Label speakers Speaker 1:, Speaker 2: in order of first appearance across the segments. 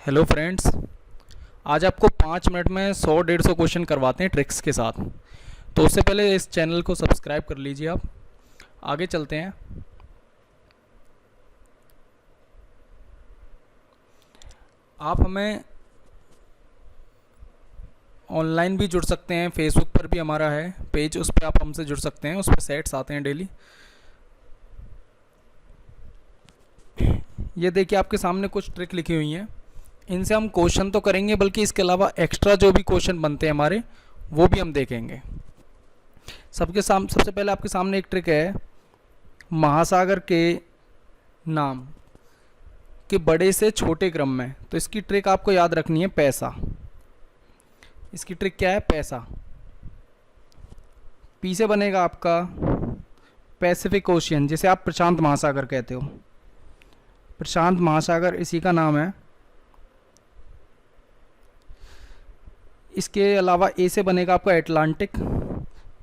Speaker 1: Hello friends, आज आपको 5 minute में 100-150 क्वेश्चन करवाते हैं ट्रिक्स के साथ। तो उससे पहले इस चैनल को सब्सक्राइब कर लीजिए। आप आगे चलते हैं। आप हमें ऑनलाइन भी जुड़ सकते हैं, फेसबुक पर भी हमारा है पेज, उस पर आप हमसे जुड़ सकते हैं। उस पर सेट्स आते हैं डेली। ये देखिए, आपके सामने कुछ ट्रिक लिखी हुई हैं। इनसे हम क्वेश्चन तो करेंगे, बल्कि इसके अलावा एक्स्ट्रा जो भी क्वेश्चन बनते हैं हमारे, वो भी हम देखेंगे। सबसे पहले आपके सामने एक ट्रिक है, महासागर के नाम के बड़े से छोटे क्रम में। तो इसकी ट्रिक आपको याद रखनी है, पैसा। इसकी ट्रिक क्या है? पैसा। पी से बनेगा आपका पैसिफिक ओशियन, जिसे आप प्रशांत महासागर कहते हो। प्रशांत महासागर इसी का नाम है। इसके अलावा ए से बनेगा आपका एटलांटिक,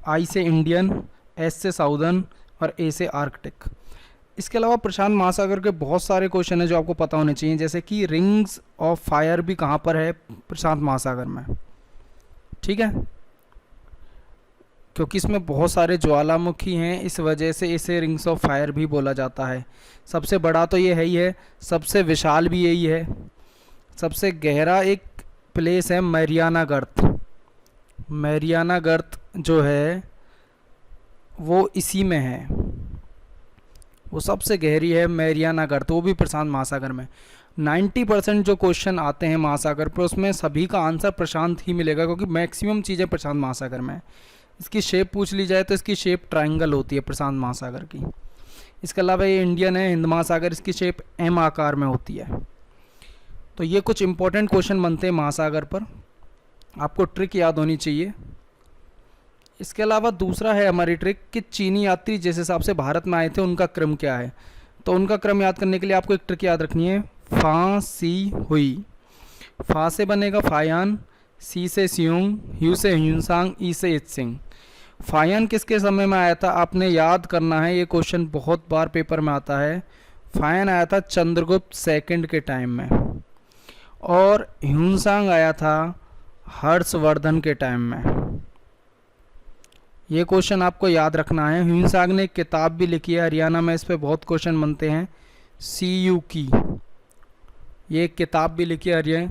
Speaker 1: आई से इंडियन, एस से साउदर्न और ए से आर्कटिक। इसके अलावा प्रशांत महासागर के बहुत सारे क्वेश्चन हैं जो आपको पता होने चाहिए, जैसे कि रिंग्स ऑफ फायर भी कहाँ पर है? प्रशांत महासागर में। ठीक है, क्योंकि इसमें बहुत सारे ज्वालामुखी हैं, इस वजह से इसे रिंग्स ऑफ फायर भी बोला जाता है। सबसे बड़ा तो ये है ही है, सबसे विशाल भी यही है। सबसे गहरा एक प्लेस है मैरियाना गर्त। मैरियाना गर्त जो है वो इसी में है, वो सबसे गहरी है मैरियाना गर्त, वो भी प्रशांत महासागर में। 90% जो क्वेश्चन आते हैं महासागर पर, उसमें सभी का आंसर प्रशांत ही मिलेगा, क्योंकि मैक्सिमम चीज़ें प्रशांत महासागर में है। इसकी शेप पूछ ली जाए तो इसकी शेप ट्रायंगल होती है प्रशांत महासागर की। इसके अलावा ये इंडियन है, हिंद महासागर, इसकी शेप एम आकार में होती है। तो ये कुछ इंपॉर्टेंट क्वेश्चन बनते हैं महासागर पर, आपको ट्रिक याद होनी चाहिए। इसके अलावा दूसरा है हमारी ट्रिक कि चीनी यात्री जिस हिसाब से भारत में आए थे उनका क्रम क्या है। तो उनका क्रम याद करने के लिए आपको एक ट्रिक याद रखनी है, फा सी हुई। फा से बनेगा फायान, सी से सियोंग, ह्यू से ह्यूनसांग, ई से इत्सिंग। फायान किसके समय में आया था? आपने याद करना है, ये क्वेश्चन बहुत बार पेपर में आता है। फायान आया था चंद्रगुप्त सेकंड के टाइम में, और ह्यूनसांग आया था हर्षवर्धन के टाइम में। ये क्वेश्चन आपको याद रखना है। ह्यूनसांग ने एक किताब भी लिखी है, हरियाणा में इस पे बहुत क्वेश्चन बनते हैं, सी यू की। ये एक किताब भी लिखी है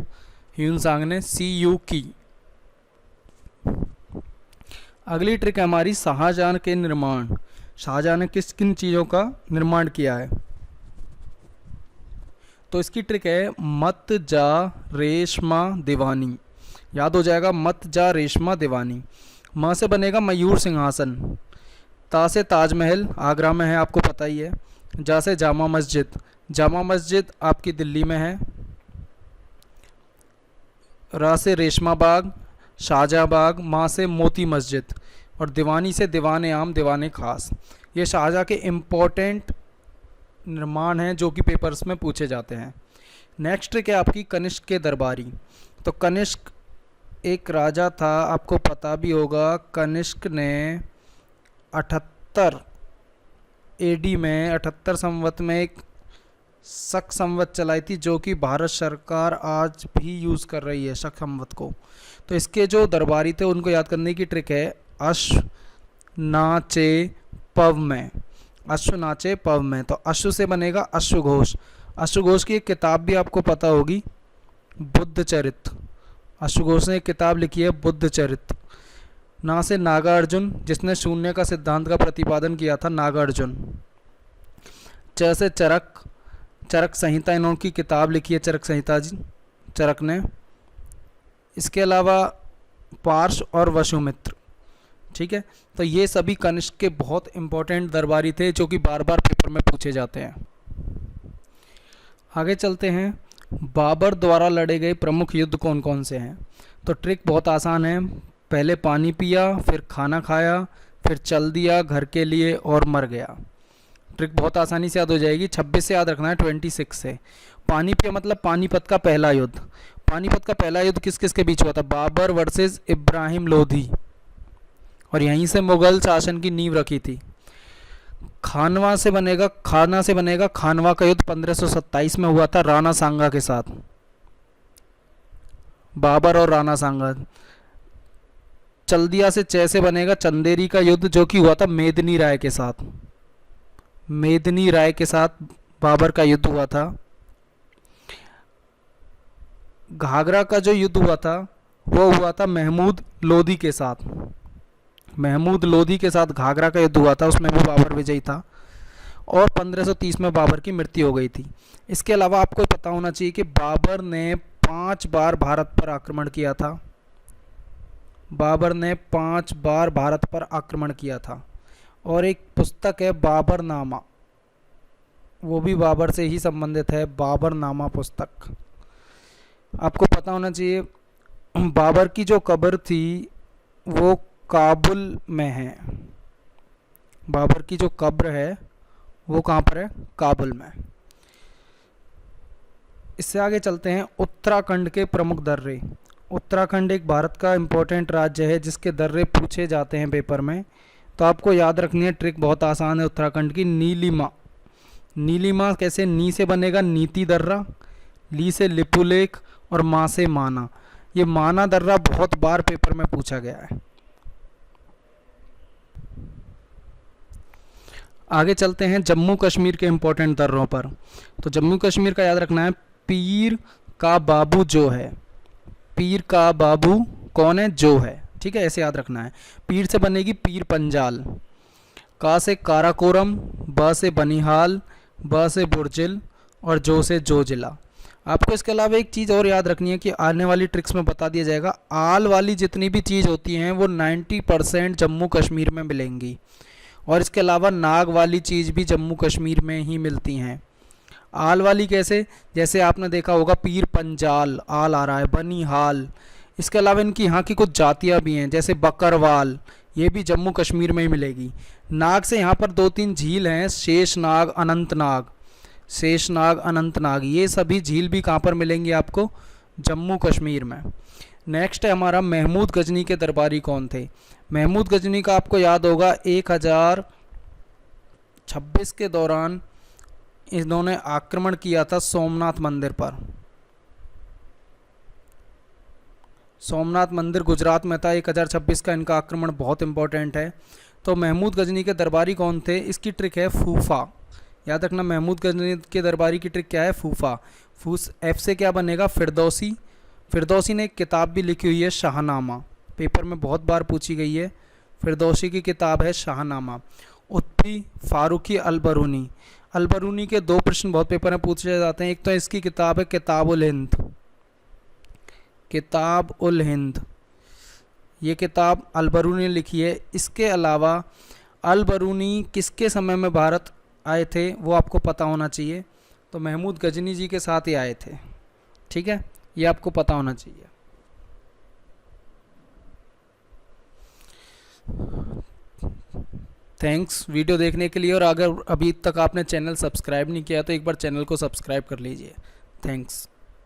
Speaker 1: ह्यूनसांग ने, सी यू की। अगली ट्रिक है हमारी शाहजहां के निर्माण। शाहजहां ने किन चीज़ों का निर्माण किया है? तो इसकी ट्रिक है मत जा रेशमा दीवानी। याद हो जाएगा, मत जा रेशमा दीवानी। म से बनेगा मयूर सिंहासन, ता से ताजमहल आगरा में है, आपको पता ही है। जा से जामा मस्जिद, जामा मस्जिद आपकी दिल्ली में है। रा से रेशमा बाग, शाहजहाँ बाग। माँ से मोती मस्जिद, और दीवानी से दीवाने आम, दीवाने खास। ये शाहजहाँ के इम्पोर्टेंट निर्माण हैं जो कि पेपर्स में पूछे जाते हैं। नेक्स्ट ट्रिक है आपकी कनिष्क के दरबारी। तो कनिष्क एक राजा था, आपको पता भी होगा। कनिष्क ने 78 एडी में, 78 संवत में एक शक संवत चलाई थी, जो कि भारत सरकार आज भी यूज़ कर रही है, शक संवत को। तो इसके जो दरबारी थे उनको याद करने की ट्रिक है अश्व नाचे पव में। अश्व नाचे पव में, तो अश्व से बनेगा अश्वघोष। अश्वघोष की एक किताब भी आपको पता होगी, बुद्ध चरित। अश्वघोष ने एक किताब लिखी है बुद्ध चरित। ना से नागार्जुन, जिसने शून्य का सिद्धांत का प्रतिपादन किया था, नागार्जुन। च से चरक, चरक संहिता इन्होंने किताब लिखी है, चरक संहिता जी, चरक ने। इसके अलावा पार्श और वसुमित्र। ठीक है, तो ये सभी कनिष्क के बहुत इंपॉर्टेंट दरबारी थे जो कि बार बार पेपर में पूछे जाते हैं। आगे चलते हैं, बाबर द्वारा लड़े गए प्रमुख युद्ध कौन कौन से हैं? तो ट्रिक बहुत आसान है, पहले पानी पिया, फिर खाना खाया, फिर चल दिया घर के लिए और मर गया। ट्रिक बहुत आसानी से याद हो जाएगी। 26 से याद रखना है, 26 से। पानी पिया मतलब पानीपत का पहला युद्ध। पानीपत का पहला युद्ध किस किस के बीच हुआ था? बाबर वर्सेस इब्राहिम लोधी, और यहीं से मुगल शासन की नींव रखी थी। खानवा से बनेगा, खाना से बनेगा खानवा का युद्ध 1527 में हुआ था राणा सांगा के साथ। बाबर और राणा सांगा। चल्दिया से च से बनेगा चंदेरी का युद्ध, जो कि हुआ था मेदिनी राय के साथ। मेदिनी राय के साथ बाबर का युद्ध हुआ था। घाघरा का जो युद्ध हुआ था वो हुआ था महमूद लोधी के साथ। महमूद लोधी के साथ घाघरा का युद्ध हुआ था, उसमें भी बाबर विजयी था और 1530 में बाबर की मृत्यु हो गई थी। इसके अलावा आपको पता होना चाहिए कि बाबर ने 5 बार भारत पर आक्रमण किया था। बाबर ने 5 बार भारत पर आक्रमण किया था। और एक पुस्तक है बाबरनामा, वो भी बाबर से ही संबंधित है, बाबरनामा पुस्तक। आपको पता होना चाहिए बाबर की जो कब्र थी वो काबुल में है। बाबर की जो कब्र है वो कहाँ पर है? काबुल में। इससे आगे चलते हैं उत्तराखंड के प्रमुख दर्रे। उत्तराखंड एक भारत का इम्पोर्टेंट राज्य है जिसके दर्रे पूछे जाते हैं पेपर में, तो आपको याद रखनी है। ट्रिक बहुत आसान है उत्तराखंड की। नीलिमा। नीलिमा कैसे? नी से बनेगा नीति दर्रा, ली से लिपुलेख और माँ से माना। ये माना दर्रा बहुत बार पेपर में पूछा गया है। आगे चलते हैं जम्मू कश्मीर के इम्पोर्टेंट दर्रों पर। तो जम्मू कश्मीर का याद रखना है पीर का बाबू जो है। पीर का बाबू कौन है? जो है। ठीक है, ऐसे याद रखना है। पीर से बनेगी पीर पंजाल, का से काराकोरम, ब से बनिहाल, ब से बुर्जिल और जो से जोजिला। आपको इसके अलावा एक चीज़ और याद रखनी है कि आने वाली ट्रिक्स में बता दिया जाएगा। आल वाली जितनी भी चीज़ होती हैं वो 90% जम्मू कश्मीर में मिलेंगी और इसके अलावा नाग वाली चीज़ भी जम्मू कश्मीर में ही मिलती हैं। आल वाली कैसे? जैसे आपने देखा होगा पीर पंजाल, आल आ रहा है, बनिहाल। इसके अलावा इनकी यहाँ की कुछ जातियाँ भी हैं जैसे बकरवाल, ये भी जम्मू कश्मीर में ही मिलेगी। नाग से यहाँ पर 2-3 झील हैं, शेषनाग, अनंतनाग। शेषनाग, अनंतनाग, ये सभी झील भी कहाँ पर मिलेंगी आपको? जम्मू कश्मीर में। नेक्स्ट है हमारा महमूद गजनी के दरबारी कौन थे? महमूद गजनी का आपको याद होगा 1026 के दौरान इन्होंने आक्रमण किया था सोमनाथ मंदिर पर। सोमनाथ मंदिर गुजरात में था। 1026 का इनका आक्रमण बहुत इंपॉर्टेंट है। तो महमूद गजनी के दरबारी कौन थे? इसकी ट्रिक है फूफा। याद रखना महमूद गजनी के दरबारी की ट्रिक क्या है? फूफा। फूस एफ से क्या बनेगा? फिरदौसी। फिरदौसी ने एक किताब भी लिखी हुई है शाहनामा, पेपर में बहुत बार पूछी गई है। फिरदौसी की किताब है शाहनामा। उत्पी फारूकी अलबरूनी। अलबरूनी के 2 प्रश्न बहुत पेपर में पूछे जाते हैं। एक तो इसकी किताब है किताब उल हिंद। किताब उल हिंद, ये किताब अलबरूनी ने लिखी है। इसके अलावा अलबरूनी किसके समय में भारत आए थे वो आपको पता होना चाहिए। तो महमूद गजनी जी के साथ ही आए थे। ठीक है, ये आपको पता होना चाहिए। थैंक्स वीडियो देखने के लिए। और अगर अभी तक आपने चैनल सब्सक्राइब नहीं किया तो एक बार चैनल को सब्सक्राइब कर लीजिए। थैंक्स।